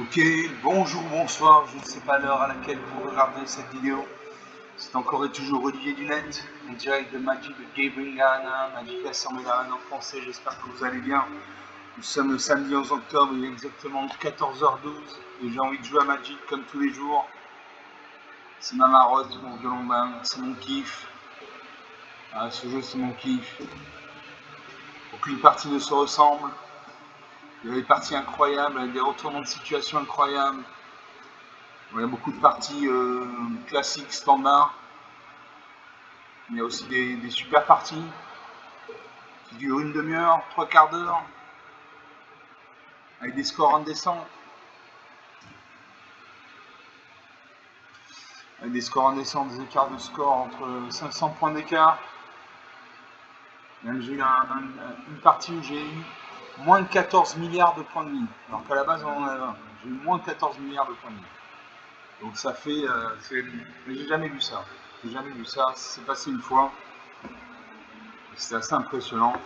Ok, bonjour, bonsoir, je ne sais pas l'heure à laquelle vous regardez cette vidéo. C'est encore et toujours Olivier Dunette, en direct de Magic de Gathering Arena, Magic Assemblée Arena en français, j'espère que vous allez bien. Nous sommes le samedi 11 octobre, il est exactement 14h12 et j'ai envie de jouer à Magic comme tous les jours. C'est ma marotte, mon violon bain, c'est mon kiff. Ah, ce jeu c'est mon kiff. Aucune partie ne se ressemble. Il y a des parties incroyables, avec des retournements de situation incroyables. Il y a beaucoup de parties classiques, standards. Il y a aussi des super parties qui durent une demi-heure, trois quarts d'heure, avec des scores indécents. Avec des scores indécents, des écarts de score entre 500 points d'écart. Même j'ai eu une partie où j'ai eu moins de 14 milliards de points de vie, alors qu'à la base on en avait 20. J'ai eu moins de 14 milliards de points de vie. Donc ça fait... mais j'ai jamais vu ça. J'ai jamais vu ça, c'est passé une fois. C'est assez impressionnant.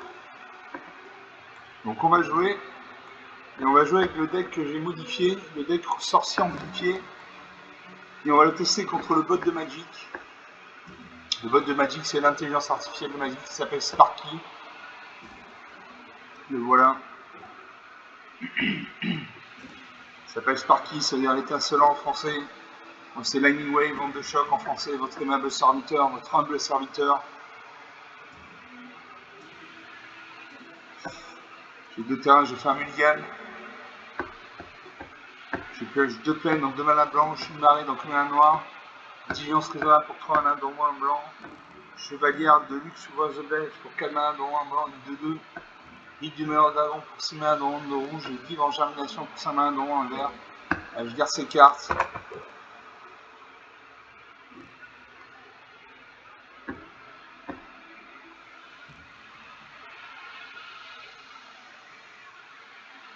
Donc on va jouer. Et on va jouer avec le deck que j'ai modifié, le deck sorcier amplifié. Et on va le tester contre le bot de Magic. Le bot de Magic, c'est l'intelligence artificielle de Magic qui s'appelle Sparky. Le voilà. Il s'appelle Sparky, ça veut dire l'étincelant en français. C'est Lightning Wave, onde de choc en français, votre aimable serviteur, votre humble serviteur. J'ai deux terrains, j'ai fait un mulligan. J'ai pioché deux plaines, donc deux manas blanches, une marée, donc une mana noire. Diligence raisonnable pour 3 manas, dont un blanc. Chevalière de luxe ouvre The Belge pour 4 manas, dont un blanc, une 2-2. Ligue du meilleur dragon pour 6 manas, dont un de rouge. Et Vive en germination pour 5 manas, dont un vert. Je garde ces cartes.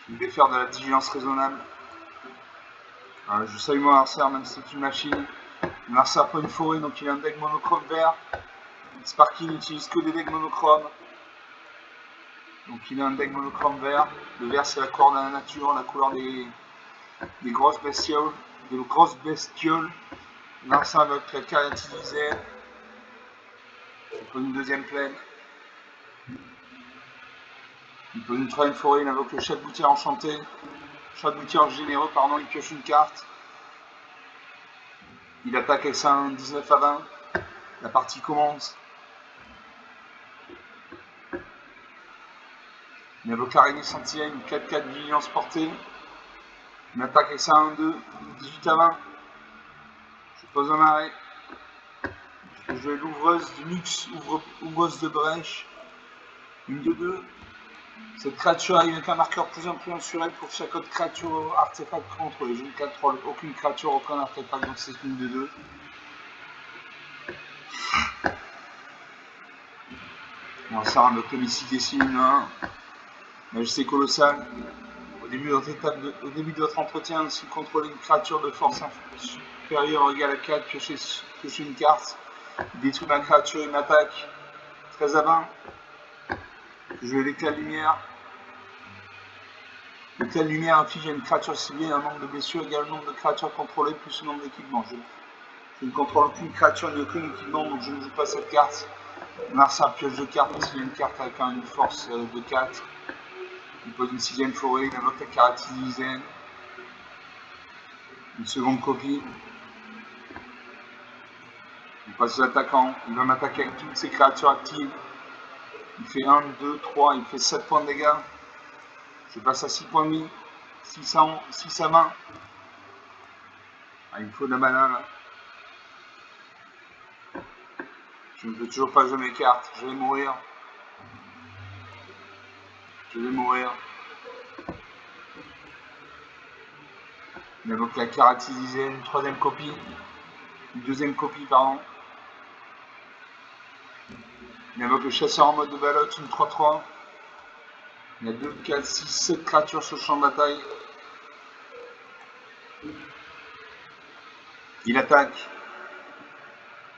Je vais faire de la vigilance raisonnable. Je salue mon adversaire, même si c'est une machine. Mon adversaire prend une forêt, donc il a un deck monochrome vert. Sparky n'utilise que des decks monochromes. Donc il a un deck monochrome vert. Le vert, c'est la couleur de la nature, la couleur des grosses bestioles. L'adversaire avec la caractérisée. Il pose une deuxième plaine. Il pose une troisième forêt, il invoque le chat de gouttière enchanté. Chat de gouttière généreux, pardon, il pioche une carte. Il attaque avec un 19 à 20. La partie commence. Il invoque l'araignée sentinelle, une 4-4 vigilance portée. Il attaque avec ça 1-2, 18 à 20. Je pose un arrêt. Je vais jouer l'ouvreuse du luxe, ouvreuse de brèche. Une 2-2. Cette créature arrive avec un marqueur plus influent sur elle pour chaque autre créature artefact contre. Je ne contrôle aucune créature, aucun artefact, donc c'est une 2-2. On va faire un automatique ici, une 1. Majesté colossale. Au début de votre entretien, si vous contrôlez une créature de force supérieure ou égale à 4, piochez une carte. Il détruit ma créature, il m'attaque. 13 à 20. Je vais l'éclat de lumière. L'éclat de lumière inflige à une créature ciblée un nombre de blessures égal au nombre de créatures contrôlées plus le nombre d'équipements. Je ne contrôle aucune créature ni aucun équipement, donc je ne joue pas cette carte. On a ça pioche de cartes parce qu'il y a une carte avec une force de 4. Il pose une sixième forêt, il invoque la caractérisée. Une seconde copie. Il passe l'attaquant, il va m'attaquer avec toutes ses créatures actives. Il fait 1, 2, 3, il fait 7 points de dégâts. Je passe à 6 points de vie. 6 à 20. Il me faut de la banane là. Je ne peux toujours pas jouer mes cartes. Je vais mourir. Je vais mourir. Il invoque la caractérisée, une troisième copie. Une deuxième copie, pardon. Il invoque le chasseur en mode de balotte, une 3-3. Il y a 2, 4, 6, 7 créatures sur le champ de bataille. Il attaque.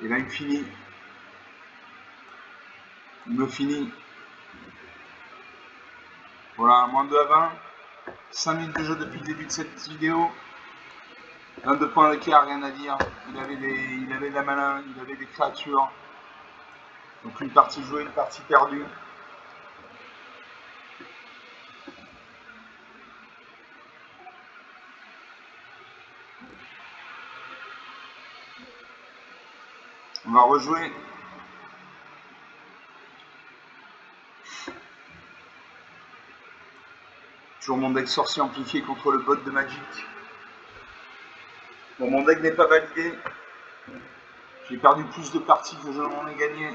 Et là, il me finit. Il me finit. Voilà, moins 2 à 20. 5 minutes de jeu depuis le début de cette vidéo. 22 points d'écart, rien à dire. Il avait de la malin, il avait des créatures. Donc une partie jouée, une partie perdue. On va rejouer. Toujours mon deck sorcier amplifié contre le bot de Magic. Bon, mon deck n'est pas validé. J'ai perdu plus de parties que je n'en ai gagné.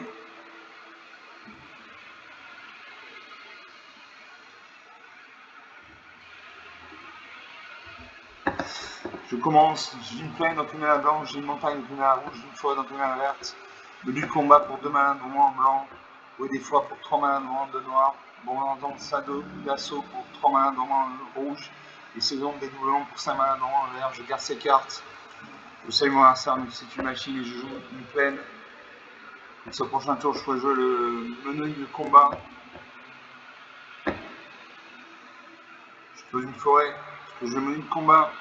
Je commence, j'ai une plaine dans une mana blanche, j'ai une montagne dans une mana rouge, j'ai une forêt dans une mana verte. Menu de combat pour 2 manas de en blanc, ou des fois pour 3 manas de noir. Bon, on entend ça d'assaut pour 3 manas de rouge. Et saison de dédoublement pour 5 manas de vert. Je garde ces cartes. Je sais mon adversaire, mais c'est une machine et je joue une plaine. Et ce prochain tour, je peux jouer le menu de combat. Je pose une forêt, je peux jouer le menu de combat.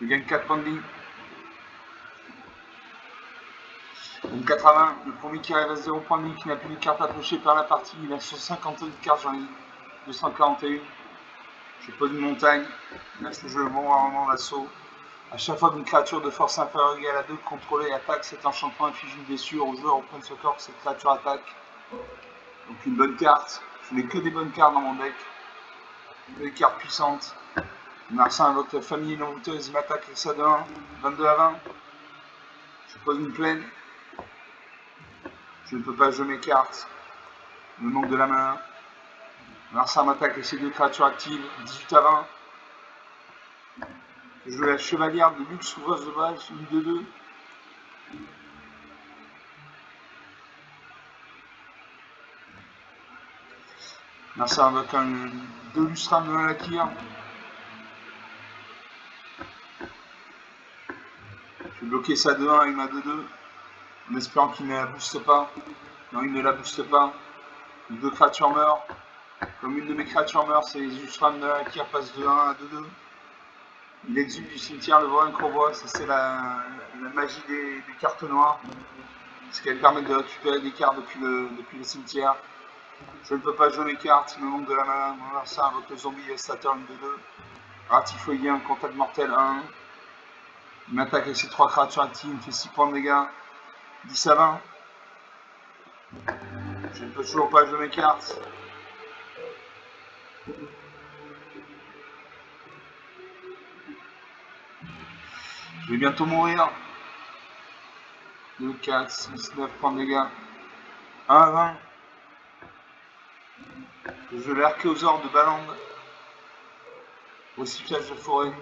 Je gagne 4 points de vie. Donc 80, le premier qui arrive à 0 points de vie, qui n'a plus de cartes à piocher par la partie, il a 152 cartes, j'en ai 241. Je pose une montagne, là je joue le bon moment d'assaut. A chaque fois qu'une créature de force inférieure égale à 2 contrôlée et attaque, cet enchantement inflige une blessure au joueur au point de ce corps que cette créature attaque. Donc une bonne carte, je n'ai que des bonnes cartes dans mon deck, que des cartes puissantes. Narcin invoque la famille non-douteuse, il m'attaque avec ça de 1, 22 à 20. Je pose une plaine. Je ne peux pas jouer mes cartes. Il me manque de la main. Narcin m'attaque avec ses 2 créatures actives, 18 à 20. Je joue la chevalière de luxe sous voix de base, une de 2. Narcin invoque un 2 lustram de Malakir. Je vais bloquer ça de 1 avec ma 2-2. En espérant qu'il ne la booste pas. Non, il ne la booste pas. Les 2 créatures meurent. Comme une de mes créatures meurt, c'est les Lustram de Malakir passent de 1 à 2-2. Il exulte du cimetière le voile qu'on ça c'est la magie des cartes noires. Parce qu'elles permettent de récupérer des cartes depuis le cimetière. Je ne peux pas jouer mes cartes, il me manque de la mana. On va voir ça avec le zombie Devastator, une 2-2. Ratifoïen, contact mortel 1-1. Il m'attaque avec ses 3 créatures actives, il me fait 6 points de dégâts. 10 à 20. Je ne peux toujours pas jouer mes cartes. Je vais bientôt mourir. 2, 4, 6, 9 points de dégâts. 1 à 20. Je l'ai Archéosaure de Baland. Recyclage de forêt.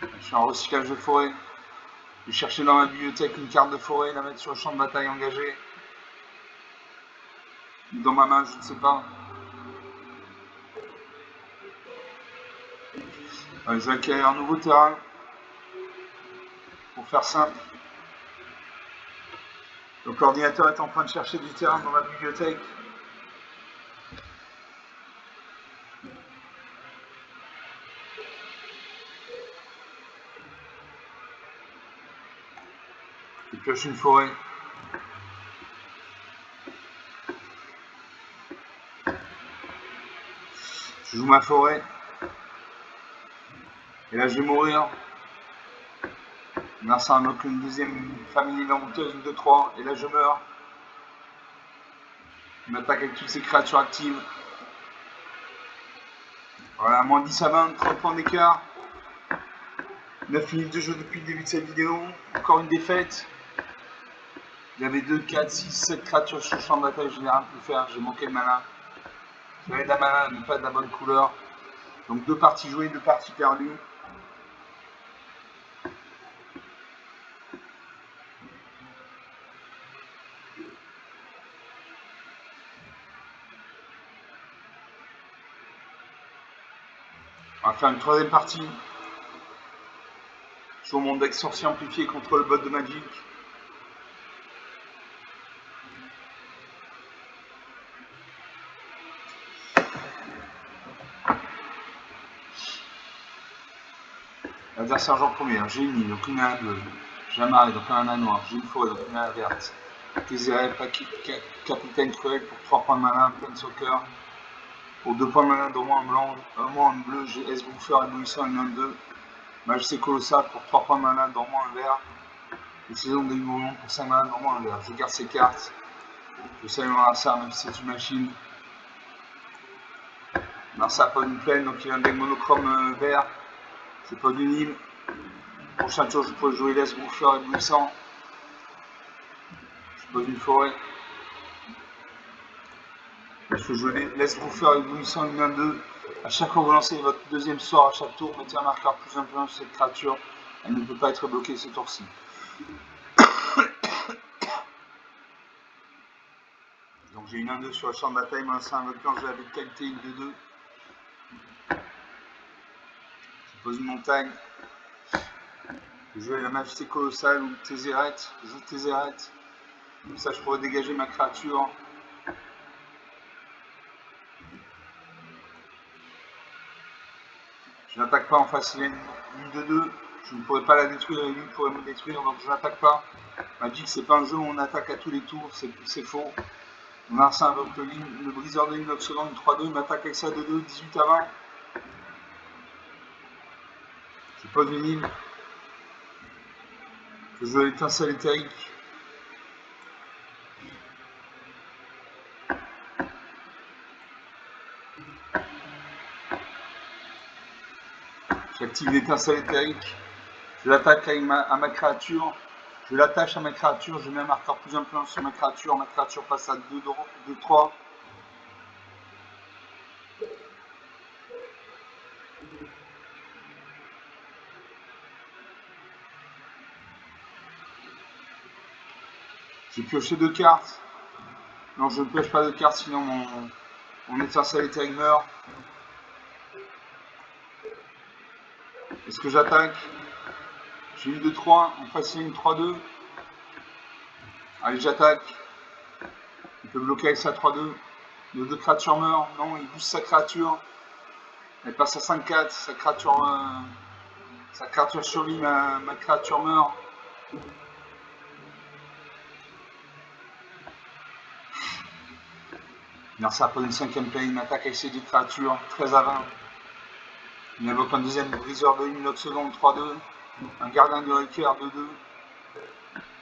Je suis en recyclage de forêt. Je vais chercher dans ma bibliothèque une carte de forêt, la mettre sur le champ de bataille engagé. Dans ma main, je ne sais pas. Je vais acquérir un nouveau terrain. Pour faire simple. Donc l'ordinateur est en train de chercher du terrain dans ma bibliothèque. Je pioche une forêt. Je joue ma forêt. Et là je vais mourir. Là ça invoque une deuxième famille lenteuse, une 2-3. Et là je meurs. Il m'attaque avec toutes ces créatures actives. Voilà, moins 10 à 20, 30 points d'écart. 9 minutes de jeu depuis le début de cette vidéo. Encore une défaite. Il y avait 2, 4, 6, 7 créatures sur le champ de bataille, je n'ai rien pu faire, j'ai manqué de mana. J'avais de la mana, mais pas de la bonne couleur. Donc 2 parties jouées, 2 parties perdues. On va faire une 3e partie. Je joue mon deck sorcier amplifié contre le bot de Magic. L'adversaire joue en premier. J'ai une île, donc une mana bleue. J'ai un marais, donc un mana noir. J'ai une forêt, donc une mana verte. Tézéret, Capitaine Cruel pour 3 points de mana, plein soccer. Pour 2 points de mana, d'au moins en blanc, un moins en bleu, j'ai S-Bouffer, éblouissant, une 1-2. Majesté Colossale pour 3 points de mana, d'au moins en vert. Et Saison des mouvements pour 5 mana, d'au moins en vert. Je garde ces cartes. Je sais mon adversaire, même si c'est une machine. L'adversaire n'a pas une plaine, donc il a un deck monochrome vert. C'est pas d'une île. Prochain tour, je peux jouer S-Bouffer, éblouissant. Je pose une forêt. Je laisse vous faire éblouissant une 1-2. À chaque fois que vous lancez votre deuxième sort, à chaque tour, mettez un marqueur plus influent sur cette créature. Elle ne peut pas être bloquée ce tour-ci. Donc j'ai une 1-2 sur le champ de bataille, moi c'est un volcan, j'ai la de qualité, une 2-2. Je pose une montagne. Je joue la majesté colossale ou Tézéret. Je joue Tézéret. Comme ça je pourrais dégager ma créature. Je n'attaque pas en face, il y a une 2-2. Je ne pourrais pas la détruire et lui pourrait me détruire, donc je n'attaque pas. Magic, c'est pas un jeu où on attaque à tous les tours, c'est faux. On a ça avec le briseur de ligne, 9 secondes, 3-2, il m'attaque avec ça 2-2, 18 à 20. Je pose une île. Je joue à l'étincelle éthérique. J'active l'étincelle éthérique. Je l'attaque à ma créature. Je l'attache à ma créature. Je mets un marqueur plus influent sur ma créature. Ma créature passe à 2-3. J'ai pioché 2 cartes. Non, je ne pioche pas de cartes, sinon mon étincelle éthérique meurt. Est-ce que j'attaque? J'ai une 2-3. En face, il y a une 3-2. Allez, j'attaque. Il peut bloquer avec sa 3-2. Nos 2 créatures meurent. Non, il booste sa créature. Elle passe à 5-4. Sa créature survit. Ma créature meurt. Merci à une 5ème play. Il attaque avec ses 2 créatures. 13 à 20. Il invoque un deuxième briseur de 1 seconde. 3-2. Un gardien de Riker. 2-2.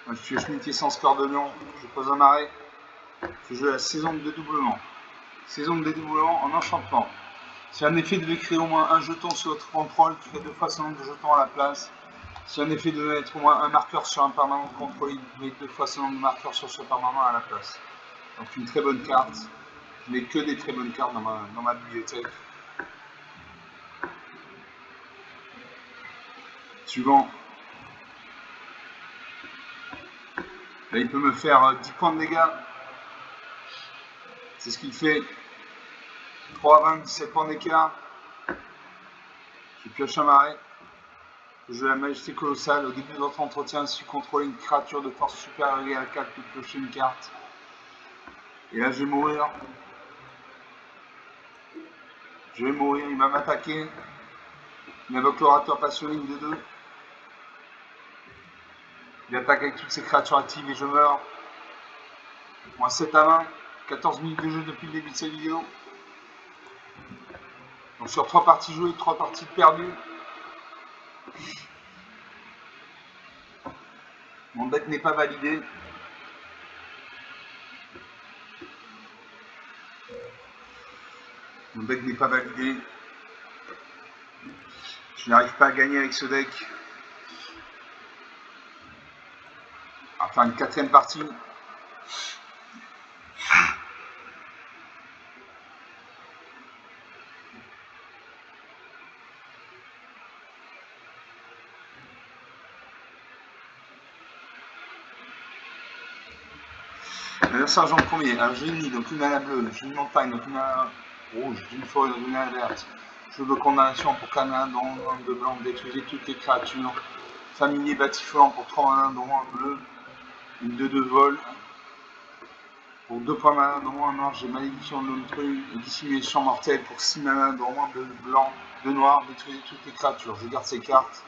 Je suis Schmitt Essence Cœur de Lion. Je pose un arrêt. Je joue la saison de dédoublement. Saison de dédoublement en enchantement. Si un effet devait créer au moins un jeton sur votre contrôle, tu fais 2 fois ce nombre de jetons à la place. Si un effet devait mettre au moins un marqueur sur un permanent de contrôle, il met 2 fois ce nombre de marqueurs sur ce permanent à la place. Donc une très bonne carte. Je n'ai que des très bonnes cartes dans ma bibliothèque. Suivant. Là, il peut me faire 10 points de dégâts. C'est ce qu'il fait. 3 à 20, 17 points d'écart. Je pioche un marais. Je joue la majesté colossale. Au début de votre entretien, si vous contrôlez une créature de force supérieure égale à 4, vous piochez une carte. Et là, je vais mourir. Je vais mourir, il va m'attaquer. Il invoque l'orateur passionné, une 2-2. Il attaque avec toutes ses créatures actives et je meurs. Moi 7 à 20, 14 minutes de jeu depuis le début de cette vidéo. Donc sur 3 parties jouées, 3 parties perdues. Mon deck n'est pas validé. Mon deck n'est pas validé. Je n'arrive pas à gagner avec ce deck. On va faire une 4ème partie. L'adversaire joue en premier. Alors j'ai une île, donc une mana bleue. J'ai une montagne, donc une mana rouge. J'ai une forêt, donc une mana verte. Je veux condamnation pour Canada, dont un de blanc, détruisez toutes les créatures. Familier batifolant pour 3 mana, dont un bleu. Une 2 de vol. Pour 2 points mana, dont un noir, j'ai malédiction de l'intrus et dissimulation mortelle pour 6 mana, dont un de blanc, 2 noirs, détruisez toutes les créatures. Je garde ces cartes.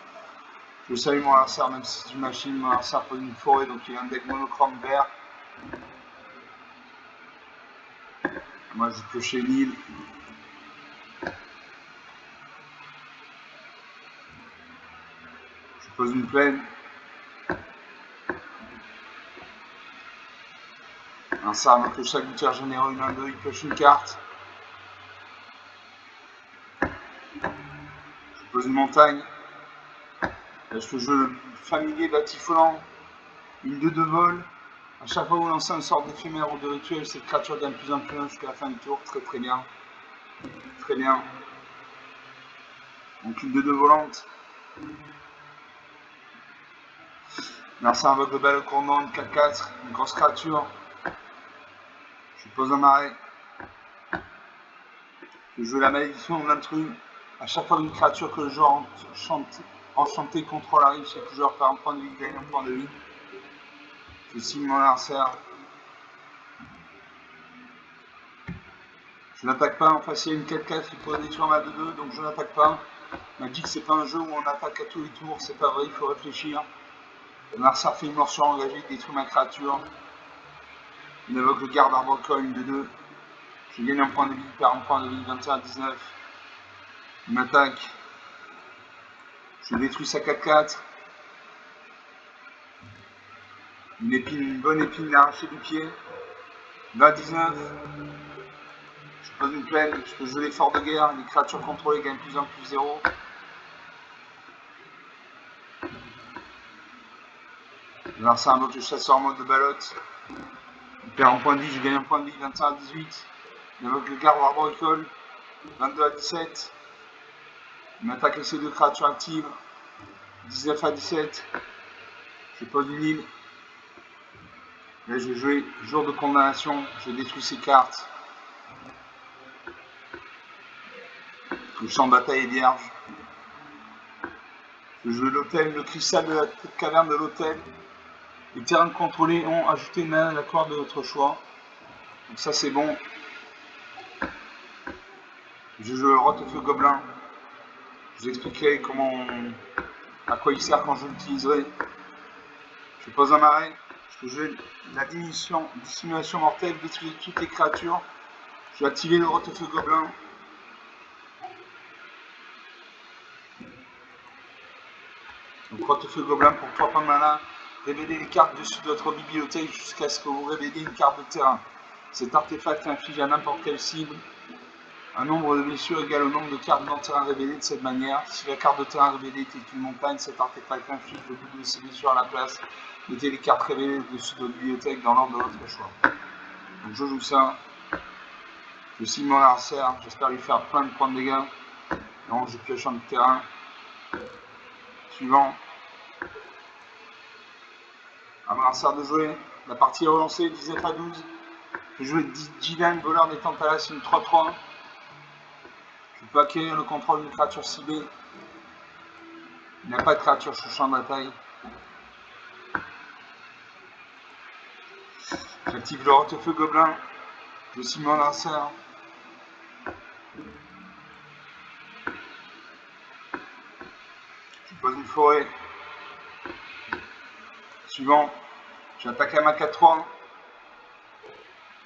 Je salue mon adversaire, même si c'est une machine, mon adversaire pose une forêt, donc il a un deck monochrome vert. Moi j'ai pioché une île. Je pose une plaine. Un ça, donc chaque lutteur généreux, une 1-2, il pioche une carte. Je pose une montagne. Là, je peux jouer le familier batifolant, une 2 de vol. À chaque fois que vous lancez un sort d'éphémère ou de rituel, cette créature gagne plus en plus 1 jusqu'à la fin du tour. Très très bien. Très bien. Donc une 2 volante. Là, c'est un vote de balle courant, une 4-4, une grosse créature. Je pose un arrêt. Je joue la malédiction de l'intrus. À chaque fois qu'une créature que le joueur enchanté contrôle arrive, chaque joueur perd un point de vie, gagne un point de vie. Je signe mon adversaire. Je n'attaque pas, en face il y a une 4-4 qui pourrait détruire ma 2-2, donc je n'attaque pas. Magic, c'est pas un jeu où on attaque à tous les tours, c'est pas vrai, il faut réfléchir. Mon adversaire fait une morsure engagée, il détruit ma créature. Il invoque le garde arbocole, une 2-2. Je gagne un point de vie, il perd un point de vie, 21-19. Il m'attaque. Je détruis sa 4-4. Une bonne épine arrachée du pied. 20-19. Je pose une plaine, je peux jouer l'effort de guerre, les créatures contrôlées gagnent plus 1, plus 0. Alors ça invoque le chasseur en mode de ballotte. Il perd un point de vie, je gagne un point de vie, 21-18. Il invoque le garde arboricole, 22-17. Il m'attaque avec ses deux créatures actives, 19-17. Je pose une île. Là je vais jouer jour de condamnation, je détruis ses cartes. Le champ de bataille est vierge. Je joue l'hôtel, le cristal de la caverne de l'hôtel. Les terrains contrôlés ont ajouté une mana à la corde de votre choix. Donc ça c'est bon. Je joue le rot-feu gobelin. Je vous expliquerai à quoi il sert quand je l'utiliserai. Je pose un arrêt. Je peux jouer la dissimulation mortelle, détruire toutes les créatures. Je vais activer le rot-feu gobelin. Donc rot-feu gobelin pour 3 points de mana. Révélez les cartes dessus de votre bibliothèque jusqu'à ce que vous révéliez une carte de terrain. Cet artefact inflige à n'importe quelle cible un nombre de blessures égal au nombre de cartes non terrain révélées de cette manière. Si la carte de terrain révélée était une montagne, cet artefact inflige le double de ces blessures à la place. Mettez les cartes révélées dessus de votre bibliothèque dans l'ordre de votre choix. Donc je joue ça. Je signe mon adversaire. J'espère lui faire plein de points de dégâts. Non, je pioche en terrain. Suivant. À mon adversaire de jouer. La partie est relancée, 19-12. Je joue Jidan, voleur des Tantalas, une 3-3. Je peux acquérir le contrôle d'une créature ciblée. Il n'y a pas de créature sur le champ de bataille. J'active le rot-feu gobelin. Je signe mon adversaire. Je pose une forêt. Suivant. J'attaque à ma 4-3.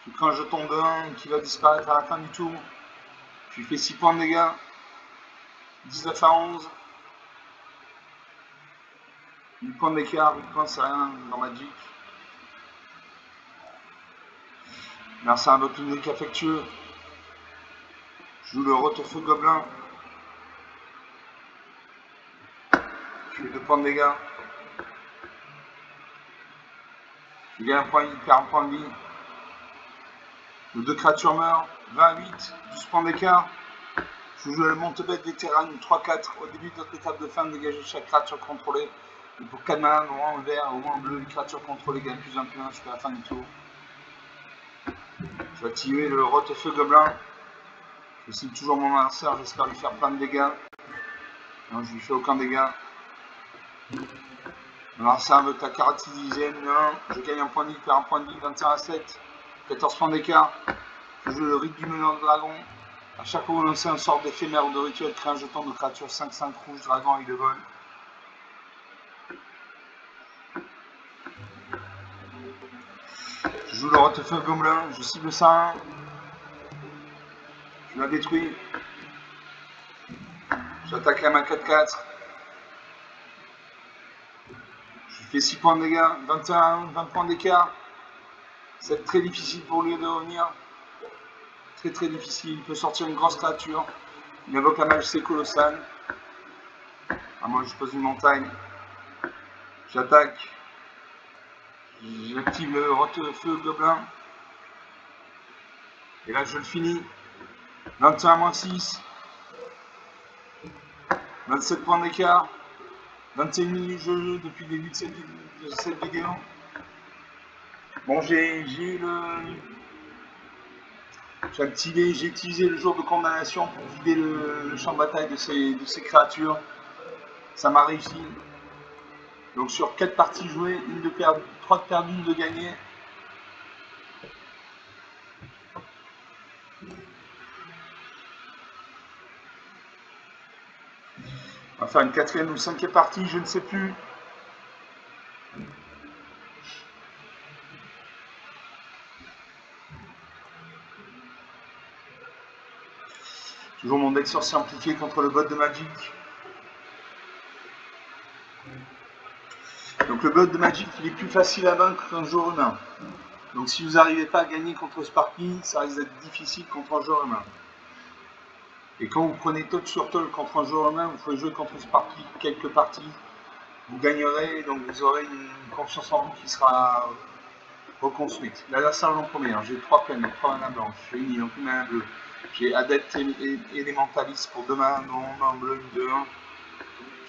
Je prends un jeton de 1 qui va disparaître à la fin du tour. Je lui fais 6 points de dégâts. 19-11. 8 points d'écart, 8 points c'est rien dans Magic. Là c'est un botanique affectueux. Je joue le rot-feu gobelin. Je fais 2 points de dégâts. Je gagne un point, il perd un point de vie. Les 2 créatures meurent. 28, 12 points d'écart. Je joue le monte-bête vétéran, 3-4. Au début de votre étape de fin, dégagez chaque créature contrôlée. Et pour 4 mana, noir, en vert, au moins en bleu, les créatures contrôlées gagnent plus 1 plus 1 jusqu'à la fin du tour. Je vais activer le rot-feu gobelin. Je signe toujours mon adversaire, j'espère lui faire plein de dégâts. Non, je lui fais aucun dégât. Alors ça invoque ta caractère dixième, 1. Je gagne un point de vie, je perds un point de vie, 21-7. 14 points d'écart. Je joue le rite du meneur de dragon. A chaque fois que vous lancez un sort d'éphémère ou de rituel, créez un jeton de créature 5-5 rouge, dragon avec de vol. joue le Rotefeu Gobelin, je cible ça. Je la détruis. J'attaque la main 4-4. Je fais 6 points de dégâts, 21, 20 points d'écart. C'est très difficile pour lui de revenir. Très très difficile. Il peut sortir une grosse créature. Il invoque la majesté colossale. Ah, moi je pose une montagne. J'attaque. J'active le Rotefeu Gobelin. Et là je le finis. 21-6. 27 points d'écart. 21 minutes de jeu depuis le début de cette vidéo. Bon, j'ai utilisé le jour de condamnation pour vider le champ de bataille de ces créatures. Ça m'a réussi. Donc sur 4 parties jouées, 3 de perdues, 1 de gagnées. On va faire une 4e ou 5e partie, je ne sais plus. Toujours mon deck sorcier amplifié contre le bot de Magic. Donc le bot de Magic, il est plus facile à vaincre qu'un joueur humain. Donc si vous n'arrivez pas à gagner contre Sparky, ça risque d'être difficile contre un joueur humain. Et quand vous prenez touch sur touch contre un joueur humain, vous pouvez jouer contre Sparky quelques parties. Vous gagnerez, donc vous aurez une confiance en vous qui sera reconstruite. Là, la salle en première, j'ai 3 planètes, 3 manas blanches, j'ai une donc une mana bleue. J'ai Adept Elementalist pour 2 manas dont 1 en bleu, une de 1.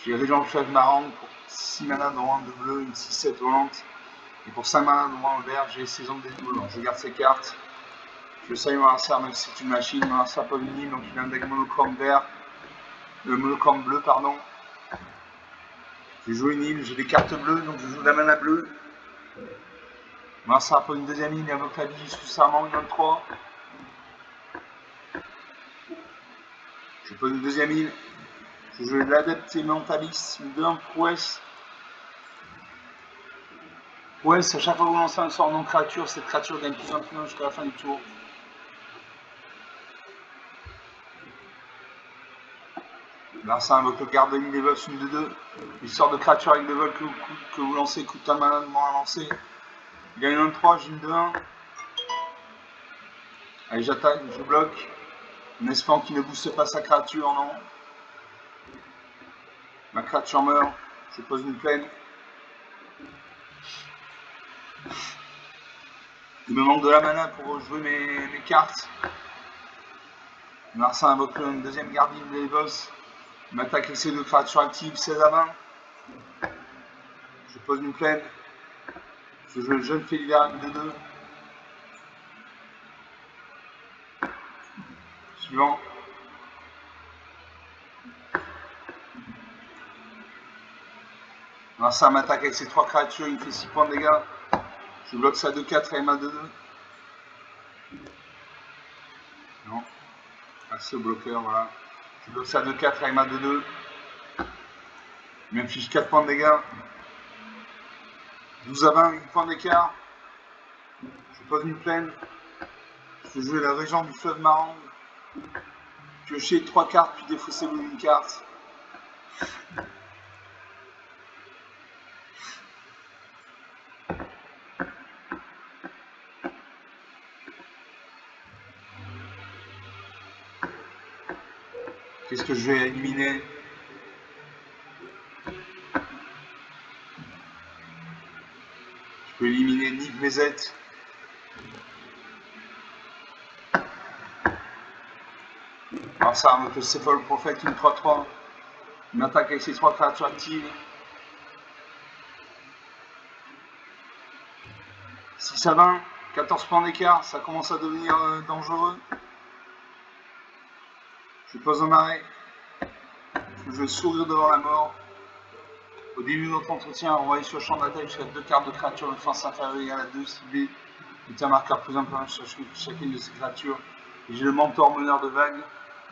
J'ai Régent Fleuve Marang pour 6 manas dont 1 de bleu, une 6-7 volante. Et pour 5 manas dont 1 en vert, j'ai Saison de dénouement. Je garde ces cartes. Je sais mon adversaire, même si c'est une machine, mon adversaire pas une île, donc il a un deck monochrome vert. Monochrome bleu, pardon. Je joue une île, j'ai des cartes bleues, donc je joue de la mana bleue. Mon adversaire pas une deuxième île, il invoque la vie sous serment, une 23. Je pose une deuxième île. Je joue de l'Adept Elementalist, une 2-1 prouesse. Prouesse, à chaque fois que vous lancez un sort non créature, cette créature gagne plus 1 jusqu'à la fin du tour. Là, ça invoque le garde de l'île des boss, une de 2. Il sort de créature avec des vols que vous lancez, coûte un mana de moins à lancer. Il y a une 1-3, j'ai une 2-1. Allez, j'attaque, je bloque. En espérant qu'il ne booste pas sa créature, non. Ma créature meurt, je pose une plaine. Il me manque de la mana pour jouer mes cartes. Marcin invoque une deuxième gardine des boss. Il m'attaque avec ses 2 créatures actives, 16 à 20. Je pose une plaine. Je joue le jeune Félibert avec 2-2. Suivant. Marcin m'attaque avec ses 3 créatures, il me fait 6 points de dégâts. Je bloque ça 2-4 et ma 2-2. Non. Assez au bloqueur, voilà. Je bloque ça 2-4 et ma 2-2. Il m'inflige 4 points de dégâts. 12 à 20, 8 points d'écart. Je pose une plaine. Je vais jouer la Régent du Fleuve Marang. Piocher 3 cartes, puis défausser une carte. Qu'est-ce que je vais éliminer? Je peux éliminer Nick Mézet. Alors ça invoque le Céphale Prophète, une 3-3. Il m'attaque avec ses 3 créatures actives. 6 à 20, 14 points d'écart, ça commence à devenir dangereux. Je pose un arrêt. Je vais sourire devant la mort. Au début de notre entretien, on va aller sur le champ de bataille jusqu'à 2 cartes de créatures de force inférieure égale à 2 ciblées. Mettez un marqueur plus important sur chacune de ces créatures. Et j'ai le mentor meneur de vague,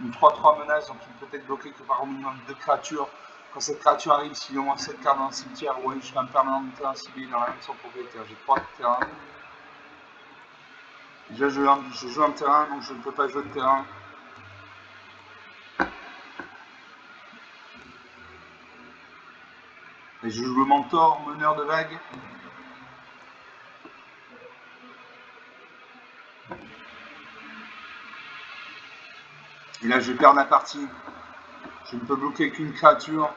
une 3-3 menace, donc il ne peut être bloqué que par au minimum 2 créatures. Quand cette créature arrive, s'il y a au moins 7 cartes dans le cimetière, ou je fais un permanent de terrain ciblé dans la même son propriétaire. J'ai 3 terrains. Déjà je joue un terrain, donc je ne peux pas jouer de terrain. Et je joue le mentor, meneur de vague. Et là je vais perdre la partie. Je ne peux bloquer qu'une créature.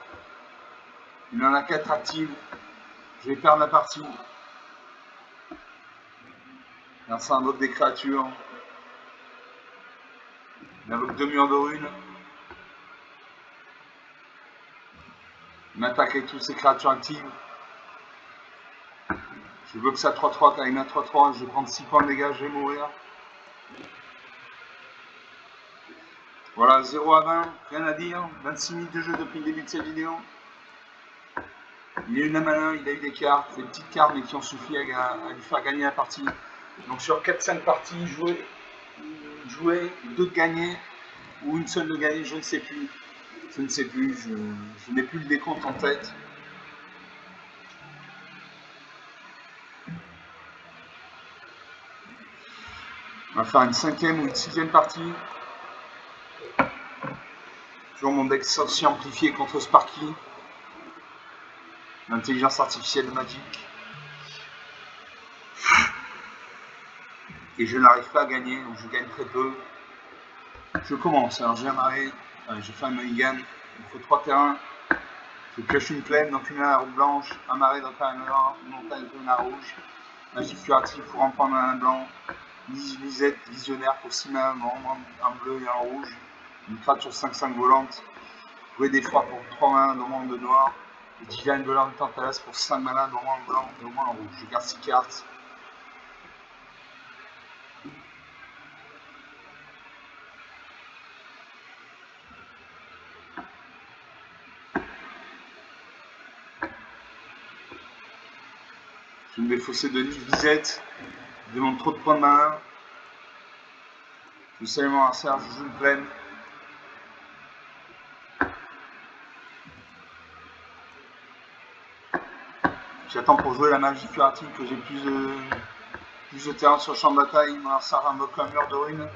Il en a 4 actives. Je vais perdre la partie. Là ça invoque des créatures. Il invoque 2 murs de runes. Il m'attaque avec toutes ses créatures actives. Je bloque ça 3-3, avec ma 3-3, je vais prendre 6 points de dégâts, je vais mourir. Voilà, 0 à 20, rien à dire. 26 minutes de jeu depuis le début de cette vidéo. Il a eu une malin, il a eu des cartes, des petites cartes, mais qui ont suffi à lui faire gagner la partie. Donc sur 4-5 parties, jouer 2 de gagner, ou une seule de gagner, je ne sais plus. Je ne sais plus, je n'ai plus le décompte en tête. On va faire une 5e ou une 6e partie. Toujours mon deck sorcier amplifié contre Sparky. L'intelligence artificielle de Magic. Et je n'arrive pas à gagner, donc je gagne très peu. Je commence, alors j'ai un marais, j'ai fait un mulligan, il faut 3 terrains. Je pioche une plaine, donc une main blanche, un marais, donc un noir, une montagne, une main rouge. Magie curative pour en prendre un blanc. Lisette visionnaire pour 6 mains, un bleu et un rouge. Une créature 5-5 volante. Jouer d'effroi pour 3 mains, normand de noir. Et Divine Volant de Tantalas pour 5 mains, normand blanc, normand rouge. Je garde 6 cartes. Je vais me défausser de Nive Visette. Il demande trop de points de main. Je salue mon adversaire, je joue une plaine. J'attends pour jouer la magie curative que j'ai plus de terrain sur le champ de bataille. Mon adversaire invoque un mur de ruines.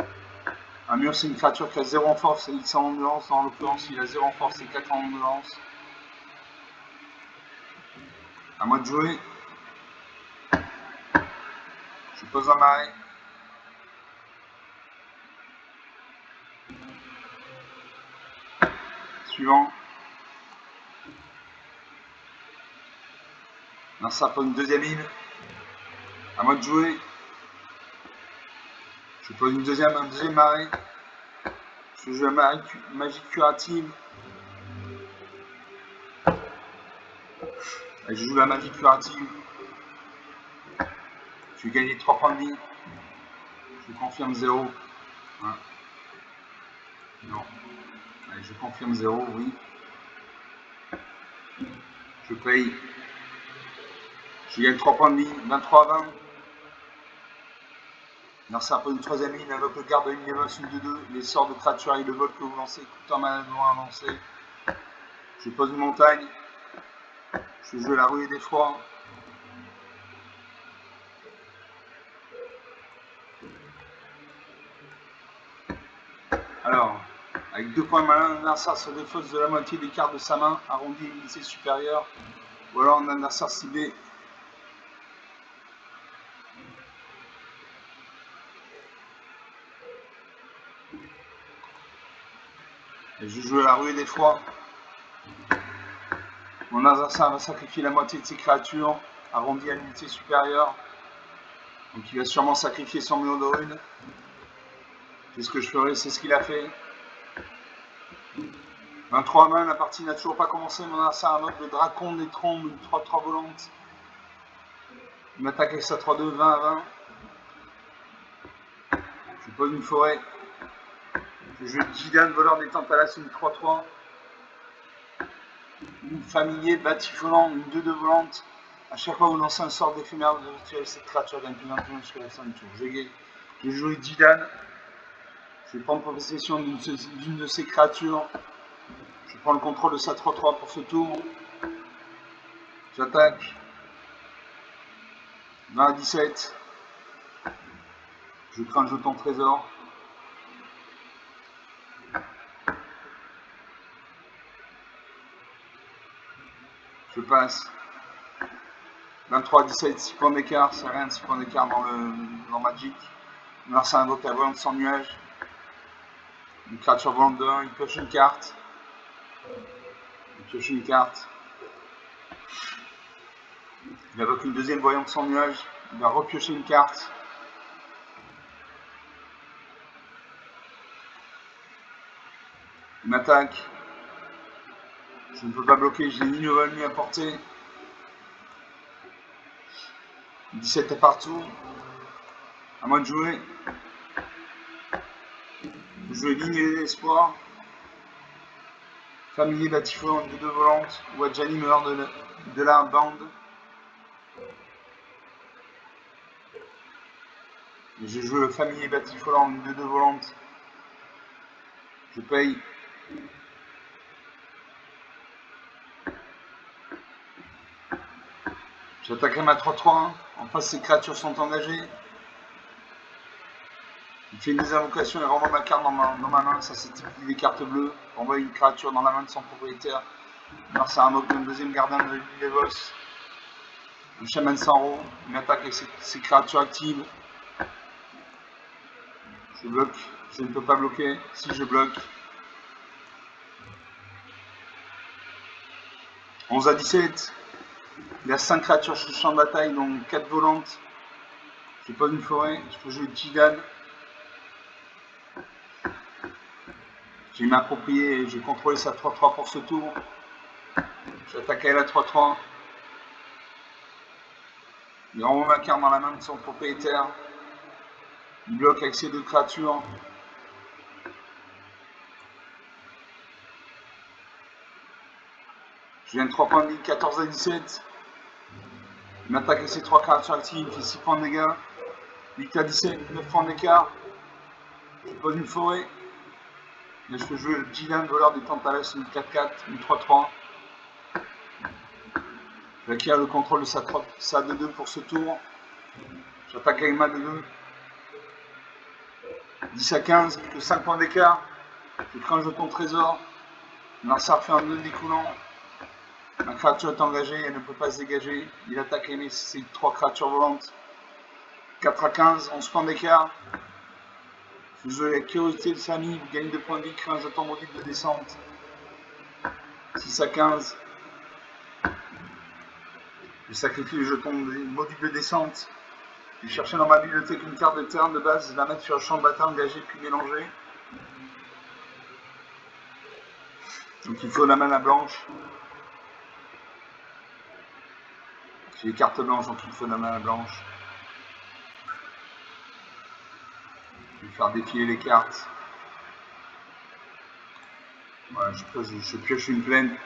Un mur, c'est une créature qui a 0 en force et X en endurance. En l'occurrence, il a 0 en force et 4 en endurance. À moi de jouer. Je pose un marais. Suivant. Ça pose une deuxième île. À moi de jouer. Je pose un deuxième marais. Je joue la magie curative. Et je joue la magie curative. Je vais gagner 3 points de vie. Je confirme 0. Hein. Non. Allez, je confirme 0, oui. Je paye. Je gagne 3 points de vie, 23 à 20. L'adversaire pose une troisième ligne, invoque le garde de ligne, évoque une de 2. Les sorts de créatures et le vol que vous lancez coûtent un mana noir à lancer. Je pose une montagne. Je joue la ruée d'effroi. Alors, avec 2 points de malin, l'adversaire se défausse de la moitié des cartes de sa main, arrondi et glissé supérieur. Ou alors un adversaire ciblé. Et je joue la ruée d'effroi. Mon adversaire va sacrifier la moitié de ses créatures, arrondi à l'unité supérieure. Donc il va sûrement sacrifier son mur de runes. C'est ce que je ferai, c'est ce qu'il a fait. 23 mains, la partie n'a toujours pas commencé. Mon adversaire invoque le Dracon des Trombes, une 3-3 volante. Il m'attaque avec sa 3-2, 20 à 20. Je pose une forêt. Je joue Gideon, voleur des Tantalas, une 3-3. Une familier, batifolant, une 2-2 volante. A chaque fois que vous lancez un sort d'éphémère virtuel, cette créature gagne plus d'un point jusqu'à la fin du tour. Je joue Gideon. Je vais prendre possession d'une de ces créatures. Je prends le contrôle de sa 3-3 pour ce tour. J'attaque. 20 à 17. Je crée un jeton trésor. Je passe. 23-17, 6 points d'écart, c'est rien, 6 points d'écart dans Magic. On lance un invoque à volante sans nuage. Une créature volante de 1, il pioche une carte. Il pioche une carte. Il invoque une deuxième voyante sans nuage. Il va repiocher une carte. Il m'attaque. Je ne peux pas bloquer, je n'ai ni level ni à portée. 17 est partout. À moi de jouer. Je ligne les espoirs. Familier batifolant de 2 volantes. Wadjani meurt de la bande. Je joue le familier batifolant de 2 volantes. Je paye. J'attaquerai ma 3-3. En face, ces créatures sont engagées. Il fait des invocations et renvoie ma carte dans ma main. Ça, c'est typique des cartes bleues. Renvoie une créature dans la main de son propriétaire. Alors, ça invoque un deuxième gardien de l'Evos. Le chaman Sanro. Il m'attaque avec ses créatures actives. Je bloque. Je ne peux pas bloquer. Si je bloque. 11-17. Il a 5 créatures sur le champ de bataille, donc 4 volantes. Je pose une forêt. Je peux jouer Tidan. J'ai m'approprié et j'ai contrôlé sa 3-3 pour ce tour. J'attaque à la 3-3. Il renvoie ma carte dans la main de son propriétaire. Il bloque avec ses 2 créatures. Je viens de 3 points de vie, 14-17. Il m'attaque avec ses 3 créatures actives, il fait 6 points de dégâts. 8-17, 9 points d'écart. Je pose une forêt. Là, je peux jouer le Gilan, voleur des Tantalus, une 4-4, une 3-3. J'acquiert le contrôle de sa 2-2 pour ce tour. J'attaque avec ma 2-2. 10-15, que 5 points d'écart. Je crée un jeton trésor. Lansar fait un 2 découlant. Ma créature est engagée, elle ne peut pas se dégager. Il attaque ses 3 créatures volantes. 4-15, 11 points d'écart. Je joue la curiosité de famille, vous gagnez 2 points de vie, crée un jeton module de descente. 6-15. Je sacrifie le jeton module de descente. Je vais chercher dans ma bibliothèque une carte de terrain de base, la mettre sur le champ de bataille engagé puis mélanger. Donc il faut la mana blanche. J'ai les cartes blanches, donc il faut la mana blanche. Je vais faire défiler les cartes. Voilà, je pioche une plaine.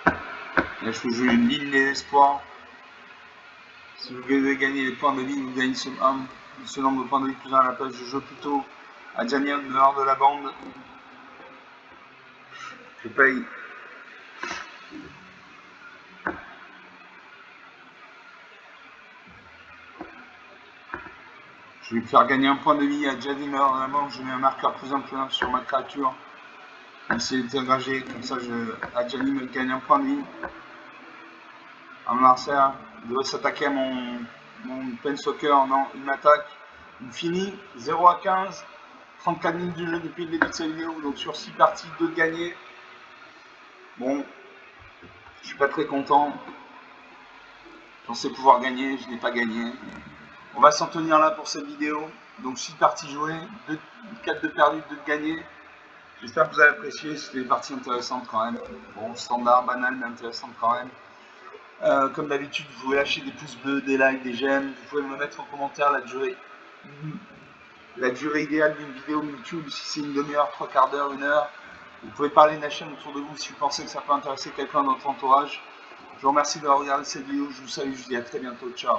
Là, je peux jouer une ligne d'espoir. Si vous voulez gagner les points de vie, vous gagnez ce nombre de points de vie plus 1 à la place. Je joue plutôt à Janian dehors de la bande. Je paye. Je vais faire gagner un point de vie à Janimer dans la bande. Je mets un marqueur plus 1 sur ma créature. Essayer de s'engager, comme ça Adjani me gagne un point de vie. Un adversaire, il doit s'attaquer à mon Planeswalker, non, il m'attaque. Il finit 0-15, 34 minutes de jeu depuis le début de cette vidéo, donc sur 6 parties, 2 de gagnées. Bon, je suis pas très content. Je pensais pouvoir gagner, je n'ai pas gagné. On va s'en tenir là pour cette vidéo. Donc 6 parties jouées, 4 de perdues, 2 de gagnées. J'espère que vous avez apprécié, c'était des parties intéressantes quand même. Bon, standard, banal, mais intéressante quand même. Comme d'habitude, vous pouvez lâcher des pouces bleus, des likes, des j'aime. Vous pouvez me mettre en commentaire la durée idéale d'une vidéo YouTube, si c'est une demi-heure, 3 quarts d'heure, 1 heure. Vous pouvez parler de la chaîne autour de vous si vous pensez que ça peut intéresser quelqu'un dans votre entourage. Je vous remercie d'avoir regardé cette vidéo, je vous salue, je vous dis à très bientôt, ciao.